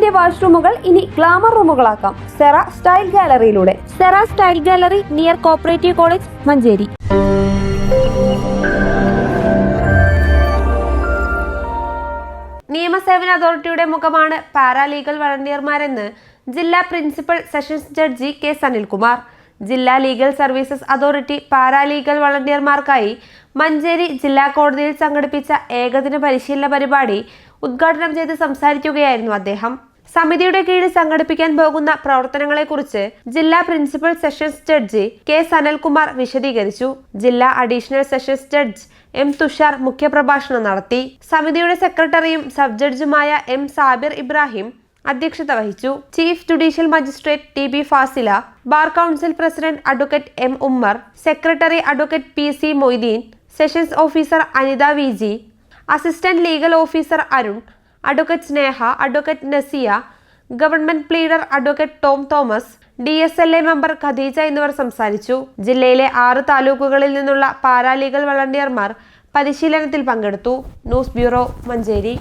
വീടിന്റെ വാഷ്റൂമുകൾ ഇനി ഗ്ലാമർ റൂമുകളാക്കാം സെറ സ്റ്റൈൽ ഗാലറിയിലൂടെ. Sera style gallery near cooperative college, Manjeri. നിയമസേവന അതോറിറ്റിയുടെ മുഖമാണ് പാരാലീഗൽ വളണ്ടിയർമാരെന്ന് ജില്ലാ principal sessions judge K Sanilkumar. ജില്ലാ ലീഗൽ സർവീസസ് അതോറിറ്റി പാരാലീഗൽ വളണ്ടിയർമാർക്കായി മഞ്ചേരി ജില്ലാ കോടതിയിൽ സംഘടിപ്പിച്ച ഏകദിന പരിശീലന പരിപാടി ഉദ്ഘാടനം ചെയ്ത് സംസാരിക്കുകയായിരുന്നു അദ്ദേഹം. സമിതിയുടെ കീഴിൽ സംഘടിപ്പിക്കാൻ പോകുന്ന പ്രവർത്തനങ്ങളെക്കുറിച്ച് ജില്ലാ principal sessions judge K Sanalkumar വിശദീകരിച്ചു. ജില്ലാ additional sessions judge M Thushar മുഖ്യപ്രഭാഷണം നടത്തി. സമിതിയുടെ സെക്രട്ടറിയും സബ് ജഡ്ജുമായ എം സാബിർ ഇബ്രാഹിം അധ്യക്ഷത വഹിച്ചു. Chief judicial magistrate T B Fasila, bar council president advocate M Ummer, secretary advocate P C Moideen, sessions officer Anitha V G, assistant legal officer Arun, advocate Sneha, advocate Nasiya, government pleader advocate Tom Thomas, DSLA member Khadeeja എന്നിവർ സംസാരിച്ചു. ജില്ലയിലെ 6 താലൂക്കുകളിൽ നിന്നുള്ള പാരാലീഗൽ വളണ്ടിയർമാർ പരിശീലനത്തിൽ പങ്കെടുത്തു. News bureau, Manjeri.